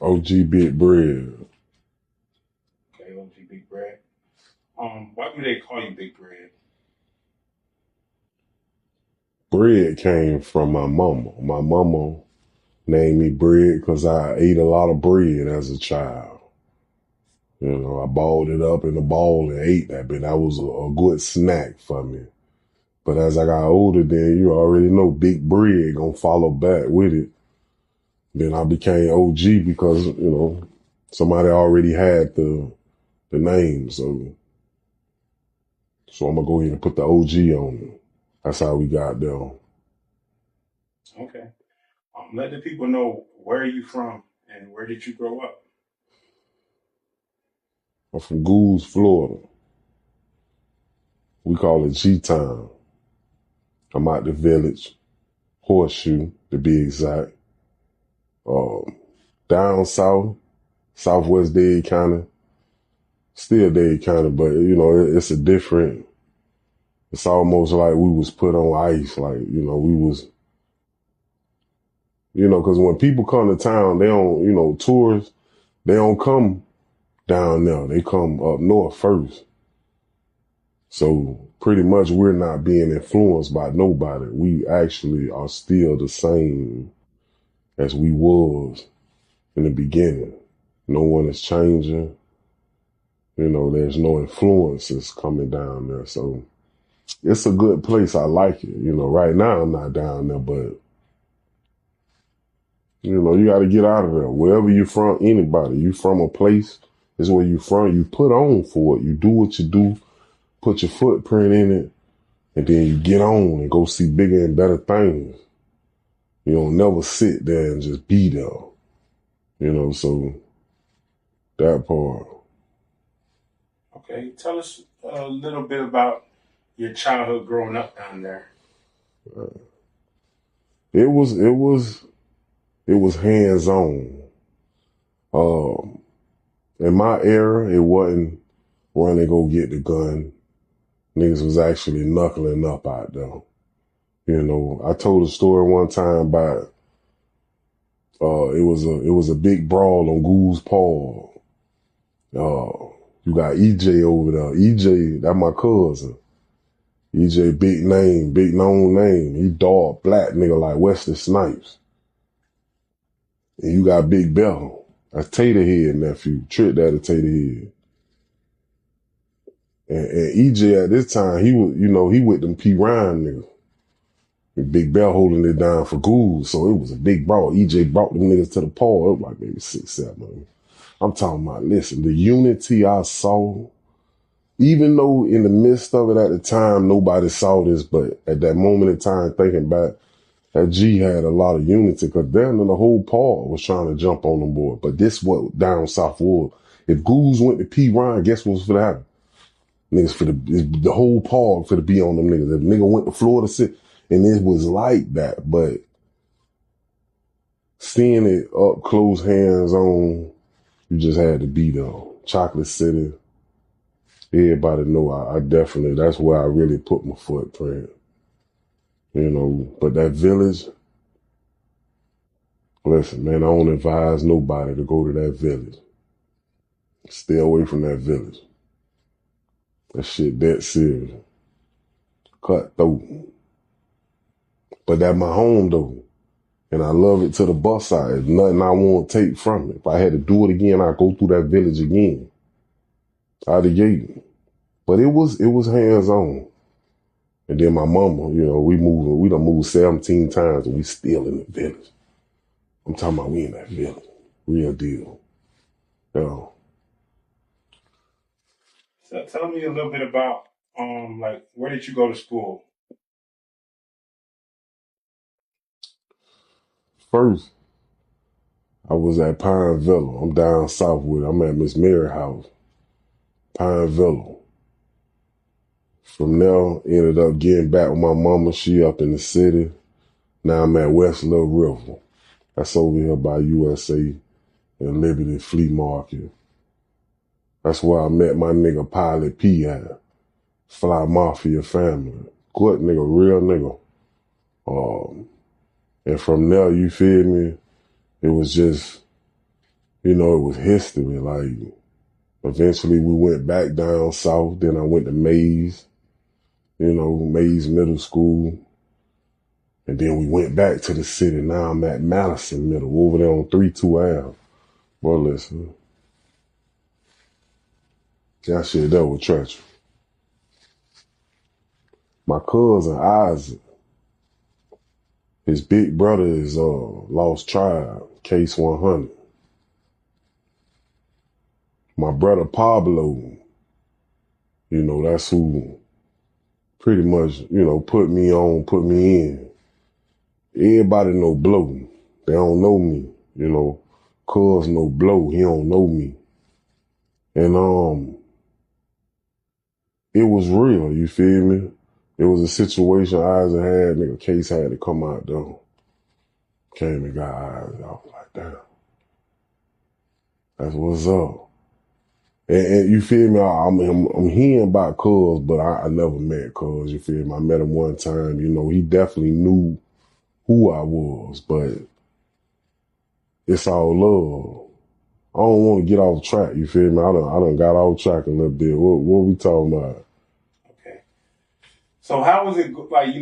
OG Big Bread. Okay, OG Big Bread. Why do they call you Big Bread? Bread came from my mama. My mama named me Bread because I ate a lot of bread as a child. I balled it up in a ball and ate that, but that was a good snack for me. But as I got older, then you already know Big Bread gonna follow back with it. Then I became OG because, somebody already had the name. So I'm gonna go ahead and put the OG on it. That's how we got there. Okay. Let the people know where are you from and where did you grow up? I'm from Goulds, Florida. We call it G-Town. I'm out the village, Horseshoe to be exact. Um, Down south, southwest Dade County, still Dade County, but it's a different. It's almost like we was put on ice, like we was, because when people come to town, they don't, tourists, they don't come down there. They come up north first. So pretty much we're not being influenced by nobody. We actually are still the same as we was in the beginning. No one is changing. There's no influences coming down there. So it's a good place. I like it. Right now I'm not down there, but you got to get out of there. Wherever you're from, anybody, you from a place is where you from. You put on for it. You do what you do, put your footprint in it, and then you get on and go see bigger and better things. You don't never sit there and just be there. So that part. Okay, tell us a little bit about your childhood growing up down there. It was hands on. Um, in my era, it wasn't run and go get the gun. Niggas was actually knuckling up out there. I told a story one time about it was a big brawl on Goulds Paul. You got EJ over there. EJ, that my cousin. EJ, big name, big known name. He dark black nigga like Wesley Snipes. And you got Big Bell. That's Taterhead nephew. Trick Daddy Taterhead. And EJ at this time, he was, he with them P. Ryan niggas. And Big Bell holding it down for Gould. So it was a big brawl. EJ brought them niggas to the pole. It was like maybe 6, 7 of them. I'm talking about, listen, the unity I saw, even though in the midst of it at the time, nobody saw this, but at that moment in time, thinking back, that G had a lot of unity because then the whole Paul was trying to jump on the board. But this what down south was. If Goulds went to P. Ryan, guess what's for to happen? Niggas for the whole Paul for to be on them niggas. If nigga went to Florida City, and it was like that, but seeing it up close, hands on, you just had to be there. Chocolate City, everybody know I definitely, that's where I really put my footprint. But that village, listen, man, I don't advise nobody to go to that village. Stay away from that village. That shit that serious. Cutthroat. But that my home though. And I love it to the bus side. There's nothing I won't take from it. If I had to do it again, I'd go through that village again. Out the gate. But it was hands on. And then my mama, we done moved 17 times and we still in the village. I'm talking about we in that village. Real deal. Yeah. So tell me a little bit about like where did you go to school? First, I was at Pine Villa. I'm down south with it. I'm at Miss Mary house. Pine Villa. From there, ended up getting back with my mama. She up in the city. Now I'm at West Little River. That's over here by USA and Liberty Flea Market. That's where I met my nigga Pilot P at. Fly Mafia family. Good nigga, real nigga. And from there, you feel me? It was just You know, it was history. Like, eventually we went back down south. Then I went to Mays, Mays Middle School. And then we went back to the city. Now I'm at Madison Middle, over there on 32 Ave. Boy, listen. That shit, that was treacherous. My cousin Isaac, his big brother is Lost Tribe, Case 100. My brother Pablo, that's who pretty much, put me on, put me in. Everybody know Blow. They don't know me, Cuz know Blow, he don't know me. And it was real, you feel me? It was a situation Isaac had, nigga, Case had to come out though. Came and got Isaac. I was like, damn. That's what's up. And you feel me? I'm hearing about Cuz, but I never met Cuz, you feel me? I met him one time, he definitely knew who I was, but it's all love. I don't want to get off track, you feel me? I done got off track a little bit. What we talking about? Okay. So how was it like,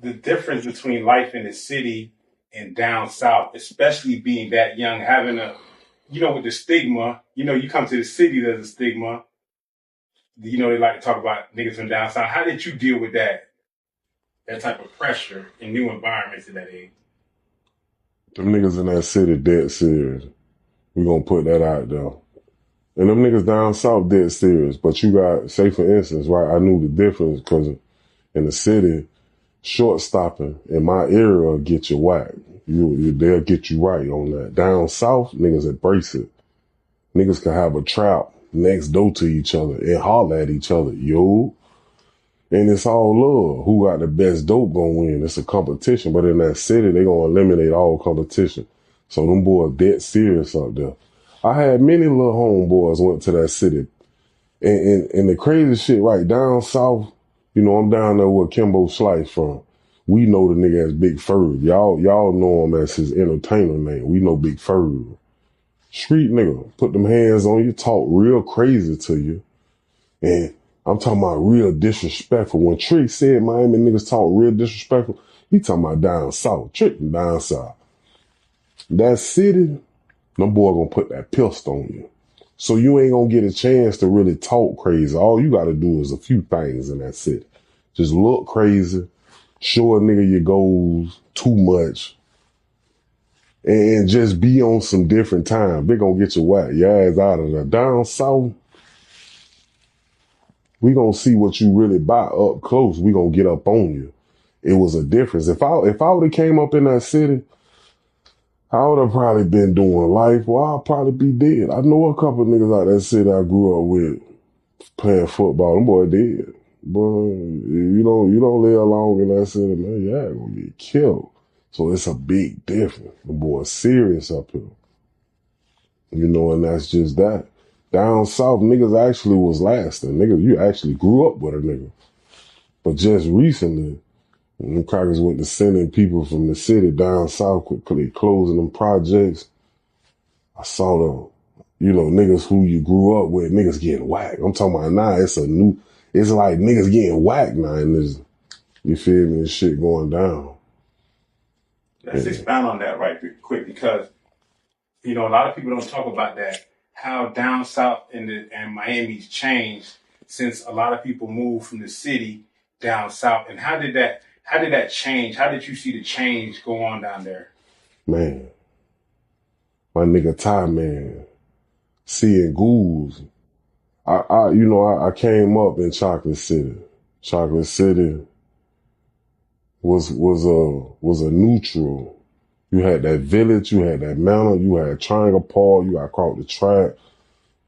the difference between life in the city and down south, especially being that young, having with the stigma, you come to the city, there's a stigma. They like to talk about niggas from down south. How did you deal with that type of pressure in new environments at that age? Them niggas in that city dead serious. We gonna put that out there. And them niggas down south dead serious. But you got, say for instance, right, I knew the difference because in the city, short stopping in my area will get you whacked. They'll get you right on that. Down south, niggas embrace it. Niggas can have a trap next door to each other and holler at each other, yo. And it's all love. Who got the best dope gonna win? It's a competition. But in that city, they gonna eliminate all competition. So them boys dead serious up there. I had many little homeboys went to that city. And the crazy shit right down south, I'm down there where Kimbo Slice from. We know the nigga as Big Ferg. Y'all know him as his entertainer name. We know Big Ferg. Street nigga, put them hands on you, talk real crazy to you. And I'm talking about real disrespectful. When Trick said Miami niggas talk real disrespectful, he talking about down south. Trick down south. That city, them boy gonna put that pistol on you. So you ain't gonna get a chance to really talk crazy. All you gotta do is a few things in that city. Just look crazy, show a nigga your goals too much, and just be on some different time. They gonna get you whacked. Your ass out of there. Down south, we gonna see what you really buy up close. We gonna get up on you. It was a difference. If I would have came up in that city, I would have probably been doing life. Well, I'd probably be dead. I know a couple of niggas out that city I grew up with playing football. Them boy dead. Boy, you don't live long in that city, man. Yeah, gonna get killed. So it's a big difference. The boy's serious up here. And that's just that. Down south, niggas actually was lasting. Niggas, you actually grew up with a nigga. But just recently, when them crackers went to sending people from the city down south, they closing them projects, I saw niggas who you grew up with, niggas getting whacked. I'm talking about now, it's like niggas getting whacked now, and you feel me, this shit going down. Let's expound on that right quick because, a lot of people don't talk about that, how down south and Miami's changed since a lot of people moved from the city down south. And how did that change? How did you see the change go on down there? Man, my nigga Ty, man, seeing Goulds. I came up in Chocolate City. Chocolate City was a neutral. You had that village, you had that mountain, you had Triangle Park, you got caught the track.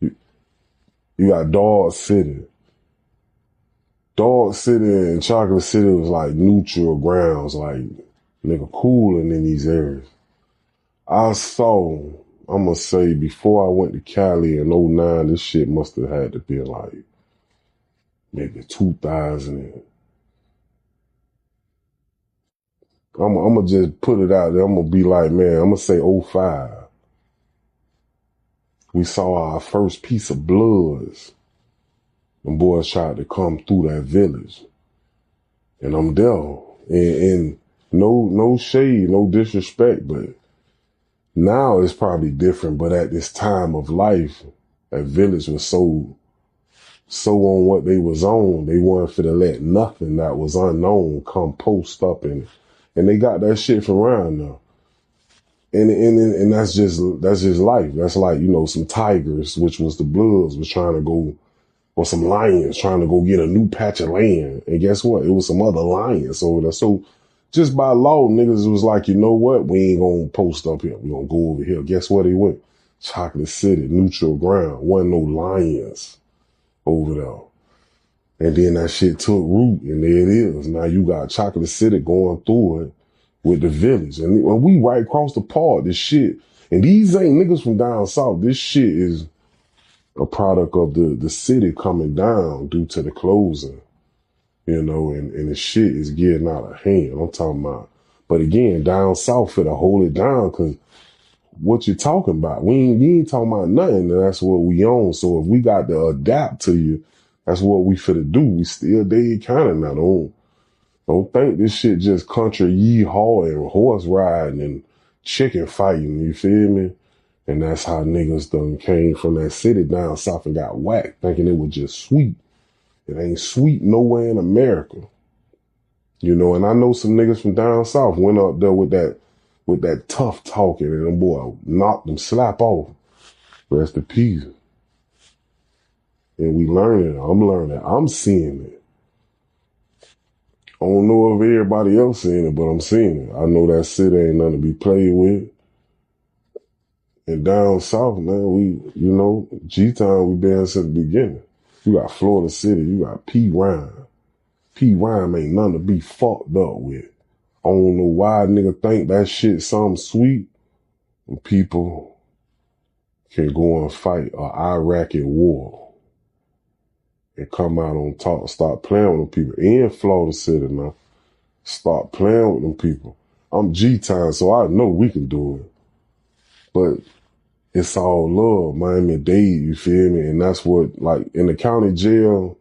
You got Dade City. Dade City and Chocolate City was like neutral grounds, like nigga cooling in these areas. I saw, I'm gonna say before I went to Cali in '09, this shit must have had to be like maybe 2000. I'm gonna just put it out there. I'm gonna be like, man, I'm gonna say '05. we saw our first piece of bloods. Them boys tried to come through that village. And I'm there. And no shade, no disrespect, but now it's probably different. But at this time of life, that village was so on what they was on. They weren't finna let nothing that was unknown come post up in it. And they got that shit from around now. And that's just life. That's like, some tigers, which was the Bloods, was trying to go, or some lions trying to go get a new patch of land. And guess what? It was some other lions over there. So just by law, niggas was like, you know what? We ain't gonna post up here. We gonna go over here. Guess where they went? Chocolate City, neutral ground. Wasn't no lions over there. And then that shit took root, and there it is. Now you got Chocolate City going through it with the village. And when we right across the park, this shit, and these ain't niggas from down south. This shit is a product of the city coming down due to the closing, and the shit is getting out of hand. I'm talking about, but again, down south for to hold it down, cause what you talking about? We ain't talking about nothing, and that's what we own. So if we got to adapt to you, that's what we finna do. We still Dade County now. Don't think this shit just country yeehaw and horse riding and chicken fighting, you feel me? And that's how niggas done came from that city down south and got whacked, thinking it was just sweet. It ain't sweet nowhere in America. And I know some niggas from down south went up there with that tough talking, and them boy knocked them slap off. Rest in peace. And we learning. I'm learning. I'm seeing it. I don't know if everybody else seeing it, but I'm seeing it. I know that city ain't nothing to be played with. And down south, man, G-Town, we been since the beginning. You got Florida City, you got P. Rhyme. P. Rhyme ain't nothing to be fucked up with. I don't know why a nigga think that shit something sweet when people can go and fight a Iraqi war and come out on top, start playing with them people. In Florida City, man, start playing with them people. I'm G-Town, so I know we can do it. But it's all love, Miami-Dade, you feel me? And that's what, like, in the county jail,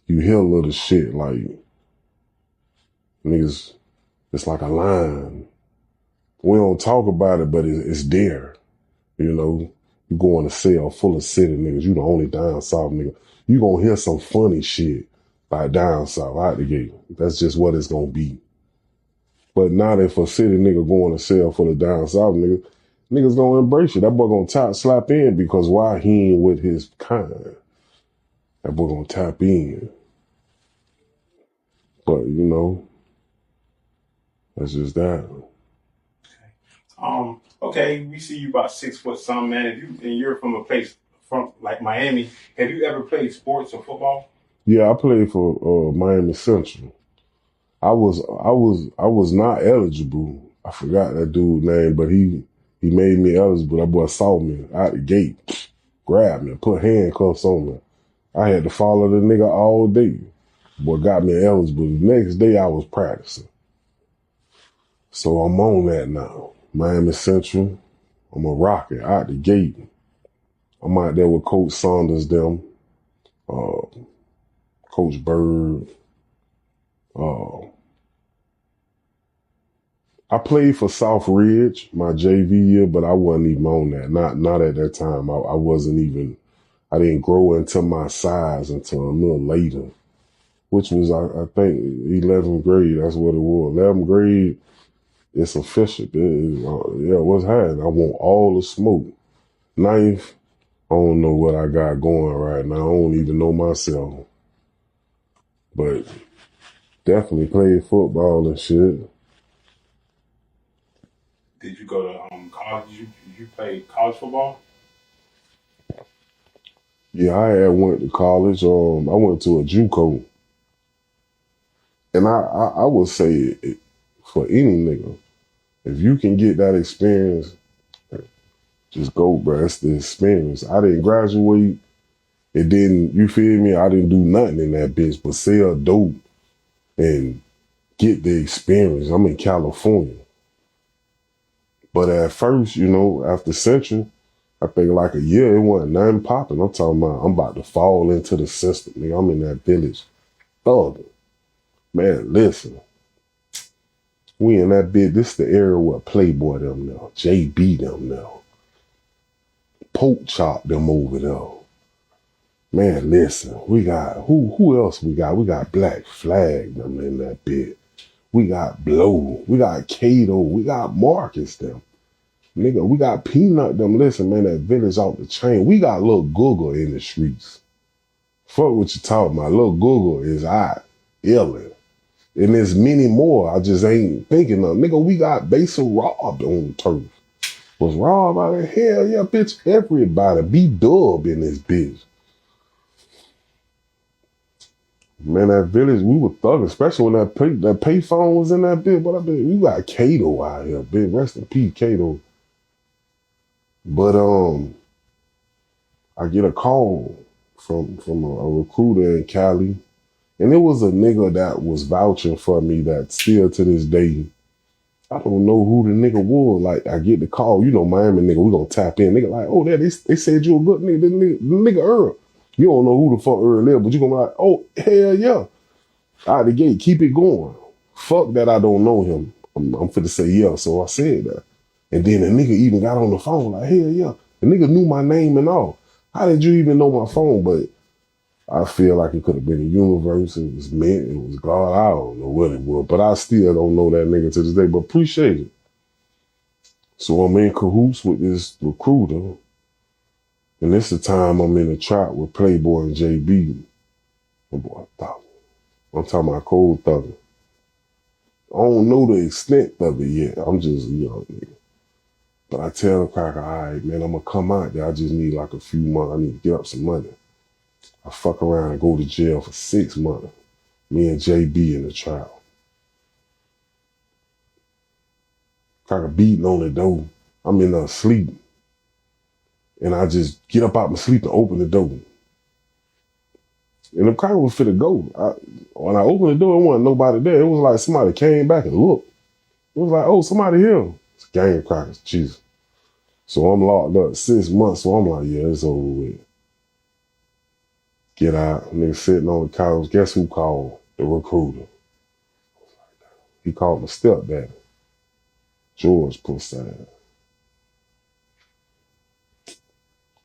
you hear little shit like, niggas, it's like a line. We don't talk about it, but it's there. You go in a cell full of city niggas, you the only down south nigga. You gonna hear some funny shit like down south out the gate. That's just what it's gonna be. But not if a city nigga go in a cell full of down south niggas gonna embrace you. That boy gonna slap in, because why? He ain't with his kind. That boy gonna tap in. But that's just that. Okay, we see you about 6 foot something, man. You're from a place from like Miami. Have you ever played sports or football? Yeah, I played for Miami Central. I was not eligible. I forgot that dude's name, but he made me eligible. That boy saw me out the gate, grabbed me, put handcuffs on me. I had to follow the nigga all day. Boy got me eligible. The next day I was practicing. So I'm on that now. Miami Central. I'm a rocket out the gate. I'm out there with Coach Saunders, them, Coach Bird. I played for South Ridge my JV year, but I wasn't even on that. Not at that time. I wasn't even. I didn't grow into my size until a little later, which was I think 11th grade. That's what it was. 11th grade. It's official. What's happening? I want all the smoke. 9th. I don't know what I got going right now. I don't even know myself. But definitely played football and shit. Did you go to college? You played college football? Yeah, I had went to college. I went to a JUCO. And I would say for any nigga, if you can get that experience, just go, bro. It's the experience. I didn't graduate. It didn't, you feel me? I didn't do nothing in that bitch but sell dope and get the experience. I'm in California. But at first, after Central, I think like a year, it wasn't nothing popping. I'm talking about I'm about to fall into the system, nigga. I'm in that village. Thugging. Man, listen. We in that bit. This the area where Playboy them now. JB them now. Poke Chop them over there. Man, listen. We got, who else we got? We got Black Flag them in that bit. We got Blow. We got Kato. We got Marcus them. Nigga, we got Peanut them. Listen, man, that village off the chain. We got Lil Google in the streets. Fuck what you talking about. Lil Google is illin'. And there's many more I just ain't thinking of. Nigga, we got Basil Rob on turf. Was Rob out there? Hell yeah, bitch. Everybody. B-Dub in this bitch. Man, that village, we were thugging, especially when that payphone was in that bitch. But I mean, we got Kato out here, bitch. Rest in peace, Kato. But I get a call from a recruiter in Cali, and it was a nigga that was vouching for me that still to this day, I don't know who the nigga was. Like, I get the call, you know, Miami nigga, we gonna tap in. Nigga like, oh, they said you a good nigga, the nigga Earl. You don't know who the fuck Earl is, but you gonna be like, oh, hell yeah. Out the gate, keep it going. Fuck that I don't know him. I'm finna say yeah, so I said that. And then the nigga even got on the phone like, hell yeah. The nigga knew my name and all. How did you even know my phone? But I feel like it could have been a universe. It was meant. It was God. I don't know what it was. But I still don't know that nigga to this day. But appreciate it. So I'm in cahoots with this recruiter. And this is the time I'm in a trap with Playboy and JB. My boy, thug. I'm talking about cold thugging. I don't know the extent of it yet. I'm just a young nigga. But I tell the cracker, all right, man, I'm going to come out there. I just need like a few months. I need to get up some money. I fuck around and go to jail for 6 months. Me and JB in the trial. Cracker beating on the door. I'm in there sleep. And I just get up out my sleep and open the door. And the cracker was finna go. When I opened the door, there wasn't nobody there. It was like somebody came back and looked. It was like, oh, somebody here. It's gang crackers, Jesus. So I'm locked up 6 months. So I'm like, yeah, it's over with. Get out. Nigga sitting on the couch. Guess who called? The recruiter. He called my stepdaddy. George Pussad.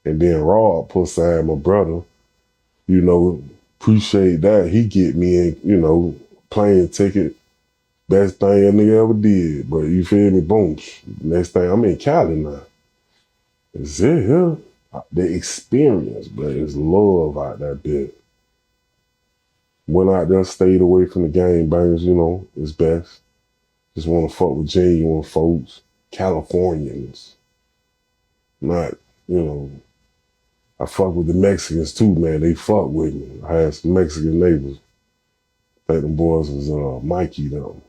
And then Rob Pussad, my brother, you know, appreciate that. He get me in, you know, plane ticket. Best thing that nigga ever did. But you feel me? Boom. Next thing, I'm in Cali now. Is it here? The experience, but it's love out that bit. Went out there, stayed away from the gang bangers, you know, it's best. Just want to fuck with genuine folks, Californians. Not, you know, I fuck with the Mexicans too, man. They fuck with me. I had some Mexican neighbors. I think them boys was Mikey them.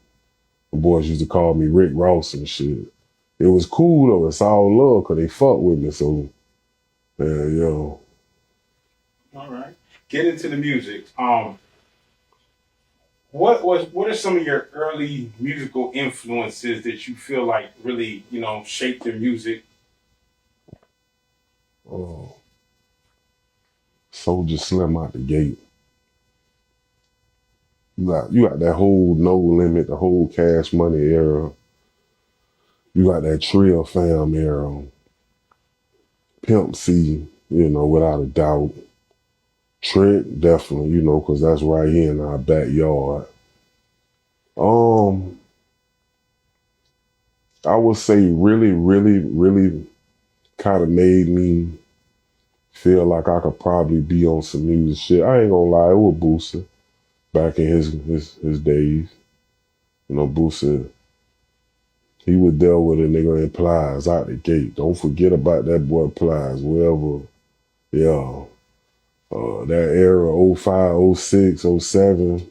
The boys used to call me Rick Ross and shit. It was cool though. It's all love because they fuck with me. So, yeah, yo. All right. Get into the music. What are some of your early musical influences that you feel like really, you know, shaped your music? Soldier Slim out the gate. You got that whole No Limit, the whole Cash Money era. You got that Trill Fam era. Pimp C, you know, without a doubt. Trick, definitely, you know, because that's right here in our backyard. I would say really kind of made me feel like I could probably be on some music shit. I ain't gonna lie, it was Boosie back in his days. You know, Boosie, he would deal with a nigga in Plies out the gate. Don't forget about that boy Plies, wherever, yeah. That era, 05, 06, 07,